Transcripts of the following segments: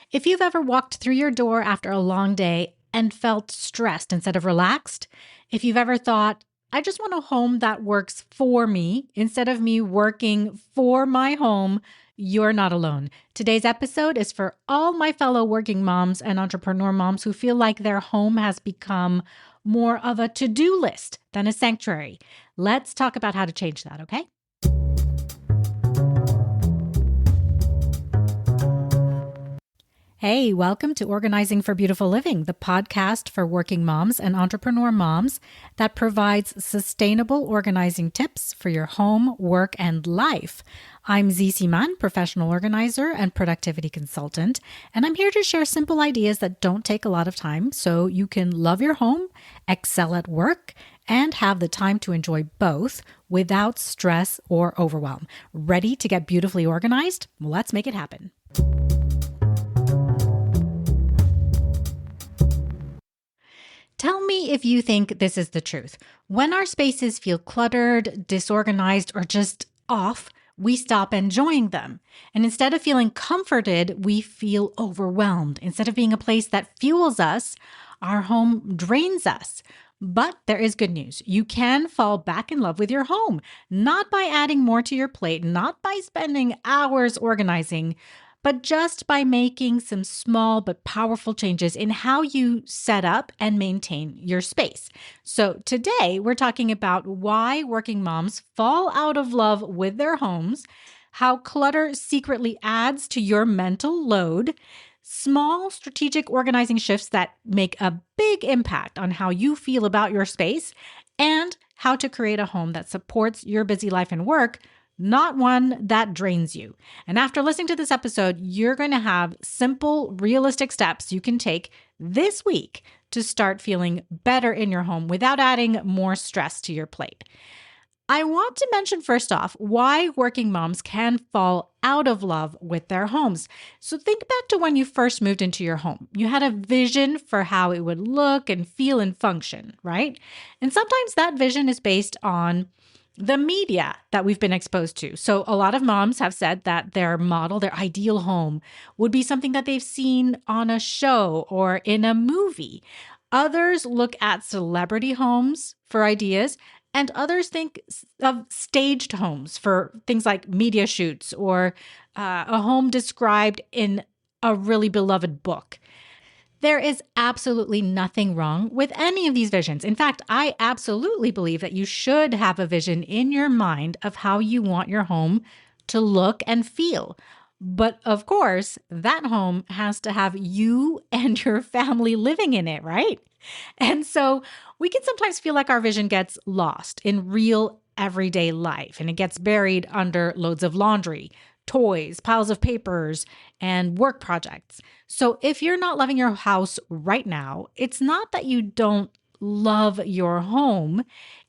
If you've ever walked through your door after a long day and felt stressed instead of relaxed, if you've ever thought, I just want a home that works for me instead of me working for my home, you're not alone. Today's episode is for all my fellow working moms and entrepreneur moms who feel like their home has become more of a to-do list than a sanctuary. Let's talk about how to change that, okay? Hey, welcome to Organizing for Beautiful Living, the podcast for working moms and entrepreneur moms that provides sustainable organizing tips for your home, work, and life. I'm Z Siman, professional organizer and productivity consultant, and I'm here to share simple ideas that don't take a lot of time so you can love your home, excel at work, and have the time to enjoy both without stress or overwhelm. Ready to get beautifully organized? Well, let's make it happen. Tell me if you think this is the truth. When our spaces feel cluttered, disorganized, or just off, we stop enjoying them. And instead of feeling comforted, we feel overwhelmed. Instead of being a place that fuels us, our home drains us. But there is good news. You can fall back in love with your home, not by adding more to your plate, not by spending hours organizing, but just by making some small but powerful changes in how you set up and maintain your space. So today we're talking about why working moms fall out of love with their homes, how clutter secretly adds to your mental load, small strategic organizing shifts that make a big impact on how you feel about your space, and how to create a home that supports your busy life and work, not one that drains you. And after listening to this episode, you're going to have simple, realistic steps you can take this week to start feeling better in your home without adding more stress to your plate. I want to mention first off why working moms can fall out of love with their homes. So think back to when you first moved into your home. You had a vision for how it would look and feel and function, right? And sometimes that vision is based on the media that we've been exposed to. So a lot of moms have said that their model, their ideal home, would be something that they've seen on a show or in a movie. Others look at celebrity homes for ideas, and others think of staged homes for things like media shoots or a home described in a really beloved book. There is absolutely nothing wrong with any of these visions. In fact, I absolutely believe that you should have a vision in your mind of how you want your home to look and feel. But of course, that home has to have you and your family living in it, right? And so we can sometimes feel like our vision gets lost in real everyday life and it gets buried under loads of laundry, toys, piles of papers, and work projects. So if you're not loving your house right now, it's not that you don't love your home.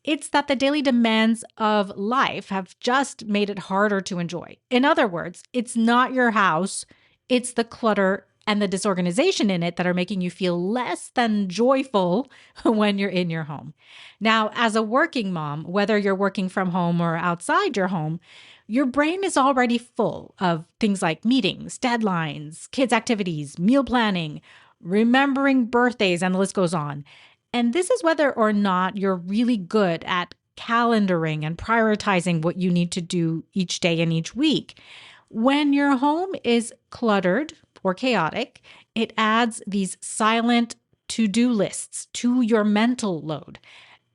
It's that the daily demands of life have just made it harder to enjoy. In other words, it's not your house, it's the clutter and the disorganization in it that are making you feel less than joyful when you're in your home. Now, as a working mom, whether you're working from home or outside your home, your brain is already full of things like meetings, deadlines, kids' activities, meal planning, remembering birthdays, and the list goes on. And this is whether or not you're really good at calendaring and prioritizing what you need to do each day and each week. When your home is cluttered or chaotic, it adds these silent to-do lists to your mental load.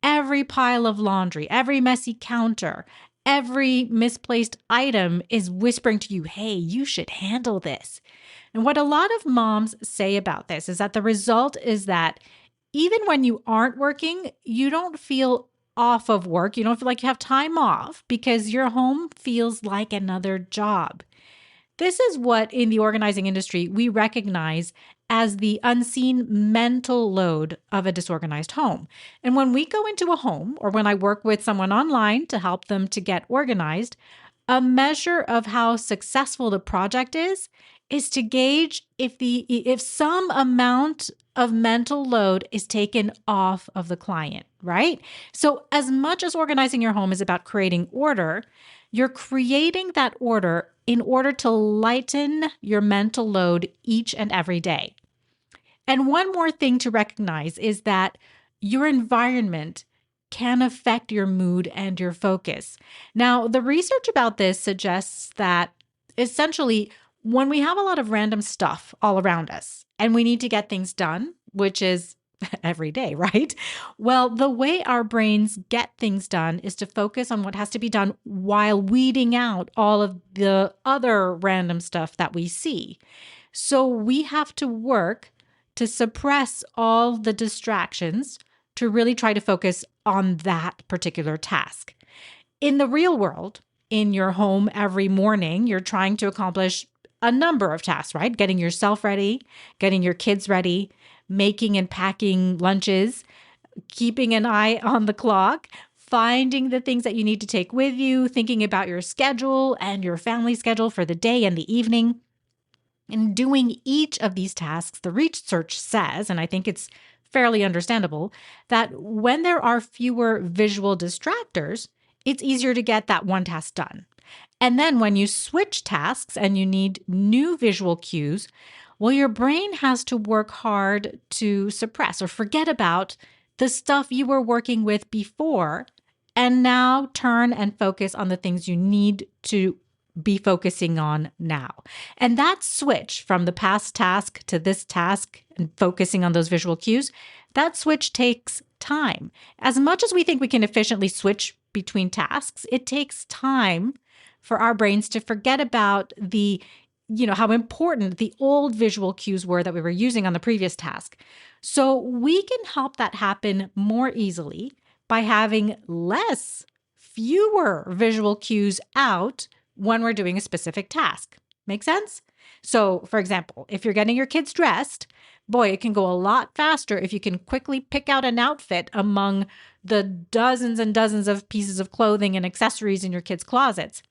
Every pile of laundry, every messy counter, every misplaced item is whispering to you, hey, you should handle this. And what a lot of moms say about this is that the result is that even when you aren't working, you don't feel off of work. You don't feel like you have time off because your home feels like another job. This is what in the organizing industry we recognize as the unseen mental load of a disorganized home. And when we go into a home or when I work with someone online to help them to get organized, a measure of how successful the project is to gauge if some amount of mental load is taken off of the client, right? So as much as organizing your home is about creating order, you're creating that order in order to lighten your mental load each and every day. And one more thing to recognize is that your environment can affect your mood and your focus. Now, the research about this suggests that essentially, when we have a lot of random stuff all around us and we need to get things done, which is every day, right? Well, the way our brains get things done is to focus on what has to be done while weeding out all of the other random stuff that we see. So we have to work to suppress all the distractions to really try to focus on that particular task. In the real world, in your home every morning, you're trying to accomplish a number of tasks, right? Getting yourself ready, getting your kids ready, making and packing lunches, keeping an eye on the clock, finding the things that you need to take with you, thinking about your schedule and your family schedule for the day and the evening. In doing each of these tasks, the research says, and I think it's fairly understandable, that when there are fewer visual distractors, it's easier to get that one task done. And then when you switch tasks and you need new visual cues, well, your brain has to work hard to suppress or forget about the stuff you were working with before and now turn and focus on the things you need to be focusing on now. And that switch from the past task to this task and focusing on those visual cues, that switch takes time. As much as we think we can efficiently switch between tasks, it takes time for our brains to forget about how important the old visual cues were that we were using on the previous task. So we can help that happen more easily by having fewer visual cues out when we're doing a specific task. Make sense? So, for example, if you're getting your kids dressed, boy, it can go a lot faster if you can quickly pick out an outfit among the dozens and dozens of pieces of clothing and accessories in your kids' closets.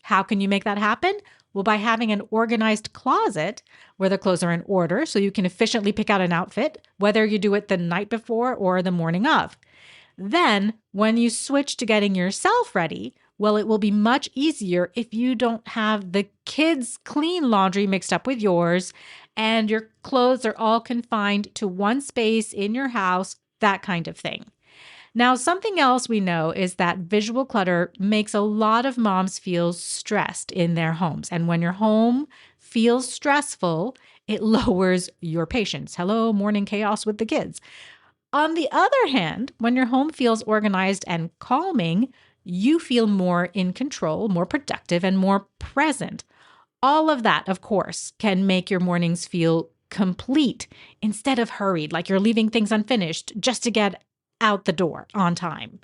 How can you make that happen? Well, by having an organized closet where the clothes are in order so you can efficiently pick out an outfit, whether you do it the night before or the morning of. Then, when you switch to getting yourself ready, well, it will be much easier if you don't have the kids' clean laundry mixed up with yours and your clothes are all confined to one space in your house, that kind of thing. Now, something else we know is that visual clutter makes a lot of moms feel stressed in their homes. And when your home feels stressful, it lowers your patience. Hello, morning chaos with the kids. On the other hand, when your home feels organized and calming, you feel more in control, more productive, and more present. All of that, of course, can make your mornings feel complete instead of hurried, like you're leaving things unfinished just to get out the door on time.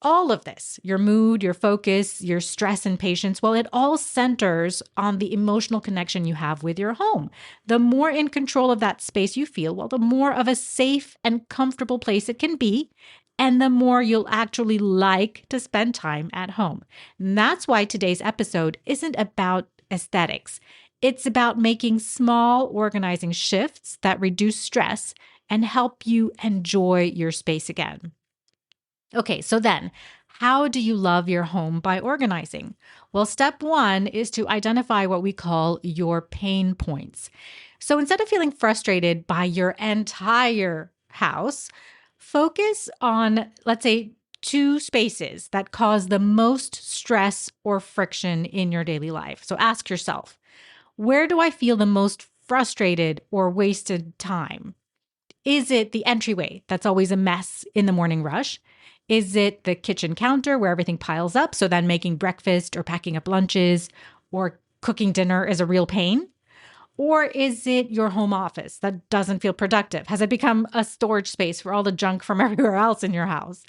All of this, your mood, your focus, your stress and patience, well, it all centers on the emotional connection you have with your home. The more in control of that space you feel, well, the more of a safe and comfortable place it can be, and the more you'll actually like to spend time at home. And that's why today's episode isn't about aesthetics. It's about making small organizing shifts that reduce stress and help you enjoy your space again. Okay, so then, how do you love your home by organizing? Well, step one is to identify what we call your pain points. So instead of feeling frustrated by your entire house, focus on, let's say, 2 spaces that cause the most stress or friction in your daily life. So ask yourself, where do I feel the most frustrated or wasted time? Is it the entryway that's always a mess in the morning rush? Is it the kitchen counter where everything piles up, so then making breakfast or packing up lunches or cooking dinner is a real pain? Or is it your home office that doesn't feel productive? Has it become a storage space for all the junk from everywhere else in your house?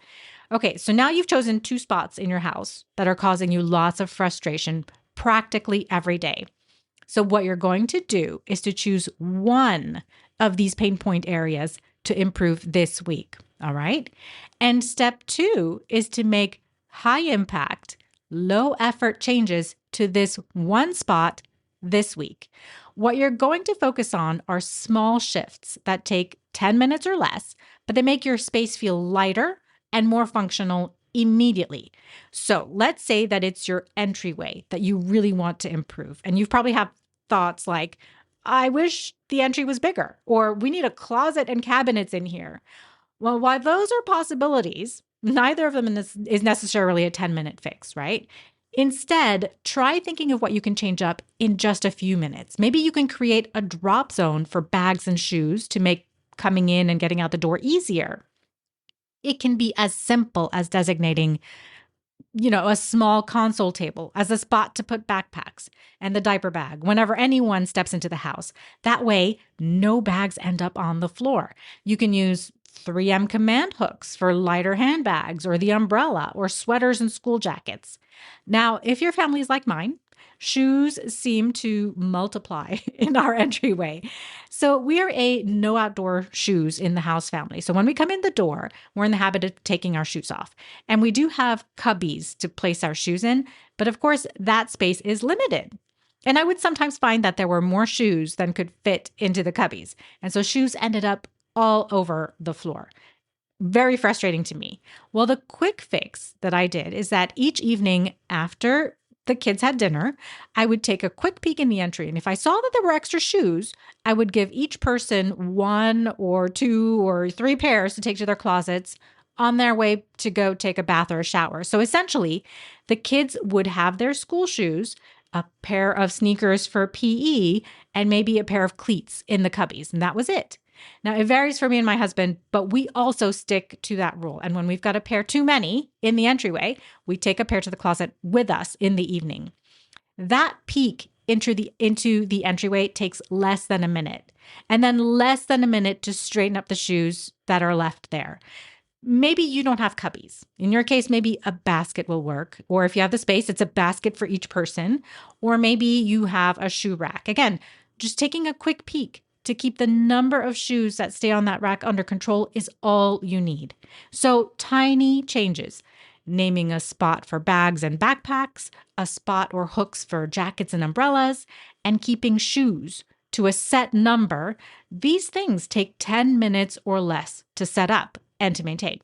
Okay, so now you've chosen 2 spots in your house that are causing you lots of frustration practically every day. So what you're going to do is to choose one of these pain point areas to improve this week. All right. And step 2 is to make high impact, low effort changes to this one spot this week. What you're going to focus on are small shifts that take 10 minutes or less, but they make your space feel lighter and more functional immediately. So let's say that it's your entryway that you really want to improve. And you probably have thoughts like, I wish the entry was bigger, or we need a closet and cabinets in here. Well, while those are possibilities, neither of them is necessarily a 10-minute fix, right? Instead, try thinking of what you can change up in just a few minutes. Maybe you can create a drop zone for bags and shoes to make coming in and getting out the door easier. It can be as simple as designating a small console table as a spot to put backpacks and the diaper bag whenever anyone steps into the house. That way, no bags end up on the floor. You can use 3M command hooks for lighter handbags or the umbrella or sweaters and school jackets. Now, if your family is like mine, shoes seem to multiply in our entryway. So we are a no outdoor shoes in the house family. So when we come in the door, we're in the habit of taking our shoes off. And we do have cubbies to place our shoes in, but of course that space is limited. And I would sometimes find that there were more shoes than could fit into the cubbies. And so shoes ended up all over the floor. Very frustrating to me. Well, the quick fix that I did is that each evening after the kids had dinner, I would take a quick peek in the entry. And if I saw that there were extra shoes, I would give each person 1 or 2 or 3 pairs to take to their closets on their way to go take a bath or a shower. So essentially, the kids would have their school shoes, a pair of sneakers for PE, and maybe a pair of cleats in the cubbies. And that was it. Now, it varies for me and my husband, but we also stick to that rule. And when we've got a pair too many in the entryway, we take a pair to the closet with us in the evening. That peek into the entryway takes less than a minute, and then less than a minute to straighten up the shoes that are left there. Maybe you don't have cubbies. In your case, maybe a basket will work. Or if you have the space, it's a basket for each person. Or maybe you have a shoe rack. Again, just taking a quick peek to keep the number of shoes that stay on that rack under control is all you need. So tiny changes, naming a spot for bags and backpacks, a spot or hooks for jackets and umbrellas, and keeping shoes to a set number. These things take 10 minutes or less to set up and to maintain.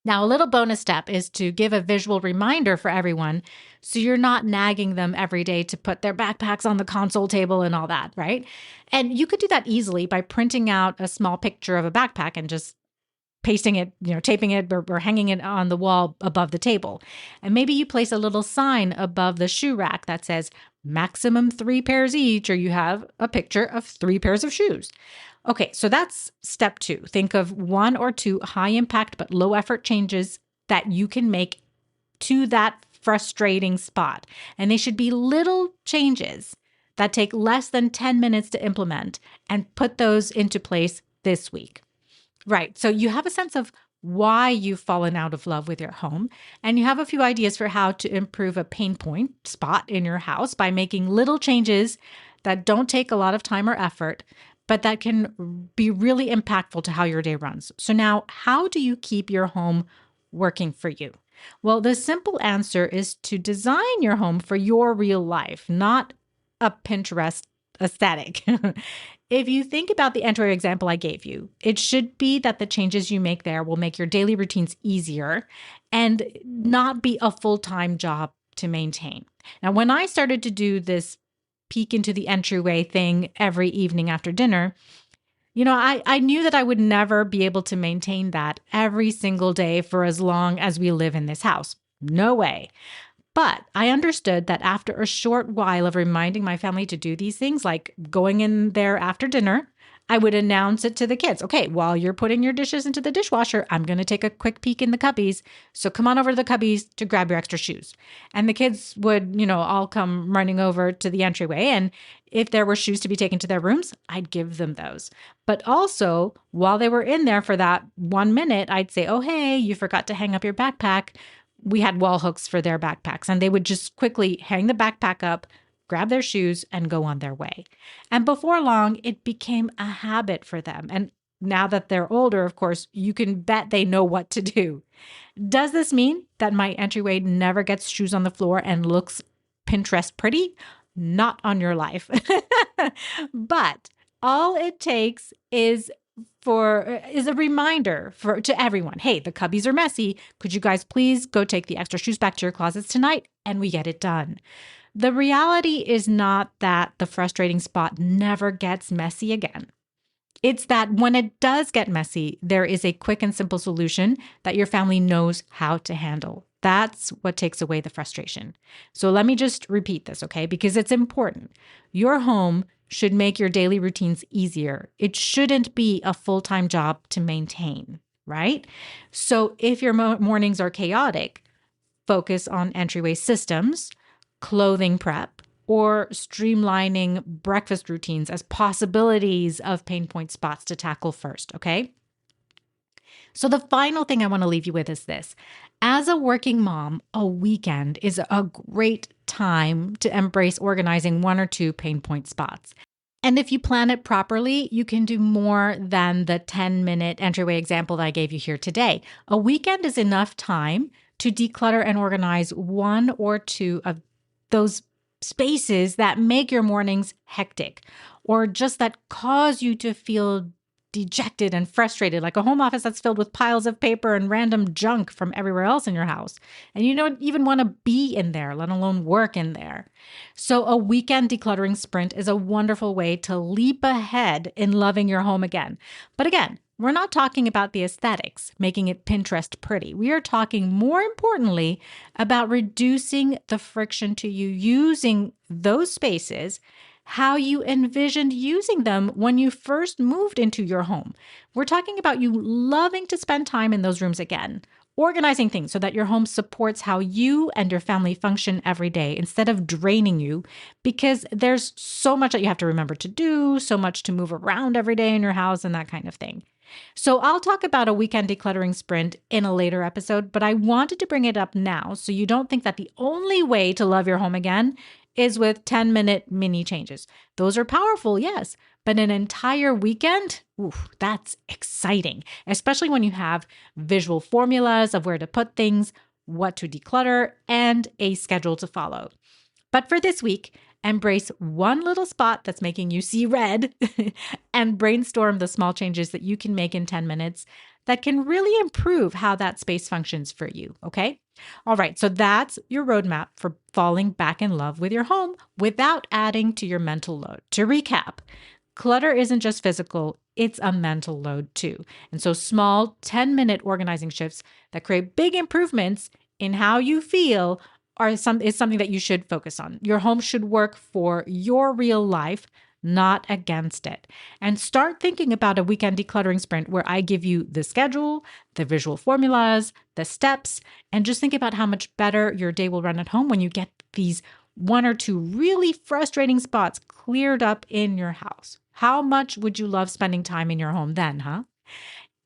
Now, a little bonus step is to give a visual reminder for everyone so you're not nagging them every day to put their backpacks on the console table and all that, right? And you could do that easily by printing out a small picture of a backpack and just pasting it, taping it or hanging it on the wall above the table. And maybe you place a little sign above the shoe rack that says maximum 3 pairs each, or you have a picture of 3 pairs of shoes. Okay, so that's step 2. Think of 1 or 2 high impact but low effort changes that you can make to that frustrating spot. And they should be little changes that take less than 10 minutes to implement, and put those into place this week. Right. So you have a sense of why you've fallen out of love with your home, and you have a few ideas for how to improve a pain point spot in your house by making little changes that don't take a lot of time or effort, but that can be really impactful to how your day runs. So now, how do you keep your home working for you? Well, the simple answer is to design your home for your real life, not a Pinterest aesthetic. If you think about the entry example I gave you, it should be that the changes you make there will make your daily routines easier and not be a full-time job to maintain. Now, when I started to do this peek into the entryway thing every evening after dinner, I knew that I would never be able to maintain that every single day for as long as we live in this house. No way. But I understood that after a short while of reminding my family to do these things, like going in there after dinner, I would announce it to the kids. Okay, while you're putting your dishes into the dishwasher, I'm going to take a quick peek in the cubbies. So come on over to the cubbies to grab your extra shoes. And the kids would, all come running over to the entryway. And if there were shoes to be taken to their rooms, I'd give them those. But also, while they were in there for that 1 minute, I'd say, oh, hey, you forgot to hang up your backpack. We had wall hooks for their backpacks, and they would just quickly hang the backpack up, grab their shoes, and go on their way. And before long, it became a habit for them. And now that they're older, of course, you can bet they know what to do. Does this mean that my entryway never gets shoes on the floor and looks Pinterest pretty? Not on your life. But all it takes is is a reminder to everyone. Hey, the cubbies are messy. Could you guys please go take the extra shoes back to your closets tonight? And we get it done. The reality is not that the frustrating spot never gets messy again. It's that when it does get messy, there is a quick and simple solution that your family knows how to handle. That's what takes away the frustration. So let me just repeat this, okay? Because it's important. Your home should make your daily routines easier. It shouldn't be a full-time job to maintain, right? So if your mornings are chaotic, focus on entryway systems, clothing prep, or streamlining breakfast routines as possibilities of pain point spots to tackle first, okay? So the final thing I want to leave you with is this. As a working mom, a weekend is a great time to embrace organizing one or two pain point spots. And if you plan it properly, you can do more than the 10-minute entryway example that I gave you here today. A weekend is enough time to declutter and organize one or two of those spaces that make your mornings hectic, or just that cause you to feel dejected and frustrated, like a home office that's filled with piles of paper and random junk from everywhere else in your house. And you don't even want to be in there, let alone work in there. So a weekend decluttering sprint is a wonderful way to leap ahead in loving your home again. But again, we're not talking about the aesthetics, making it Pinterest pretty. We are talking more importantly about reducing the friction to you using those spaces, how you envisioned using them when you first moved into your home. We're talking about you loving to spend time in those rooms again, organizing things so that your home supports how you and your family function every day instead of draining you, because there's so much that you have to remember to do, so much to move around every day in your house and that kind of thing. So I'll talk about a weekend decluttering sprint in a later episode, but I wanted to bring it up now so you don't think that the only way to love your home again is with 10-minute mini changes. Those are powerful, yes, but an entire weekend, that's exciting, especially when you have visual formulas of where to put things, what to declutter, and a schedule to follow. But for this week, embrace one little spot that's making you see red and brainstorm the small changes that you can make in 10 minutes that can really improve how that space functions for you, okay? All right, so that's your roadmap for falling back in love with your home without adding to your mental load. To recap, clutter isn't just physical, it's a mental load too. And so small 10-minute organizing shifts that create big improvements in how you feel is something that you should focus on. Your home should work for your real life, not against it. And start thinking about a weekend decluttering sprint where I give you the schedule, the visual formulas, the steps, and just think about how much better your day will run at home when you get these one or two really frustrating spots cleared up in your house. How much would you love spending time in your home then, huh?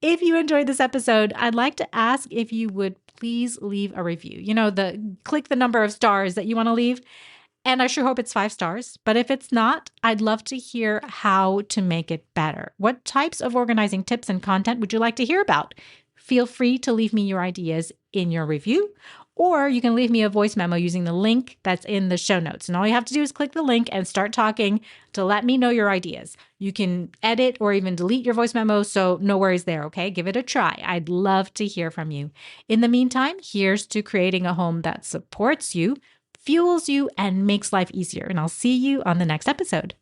If you enjoyed this episode, I'd like to ask if you would please leave a review. Click the number of stars that you want to leave. And I sure hope it's 5 stars. But if it's not, I'd love to hear how to make it better. What types of organizing tips and content would you like to hear about? Feel free to leave me your ideas in your review, or you can leave me a voice memo using the link that's in the show notes. And all you have to do is click the link and start talking to let me know your ideas. You can edit or even delete your voice memo, so no worries there, okay? Give it a try. I'd love to hear from you. In the meantime, here's to creating a home that supports you, fuels you, and makes life easier. And I'll see you on the next episode.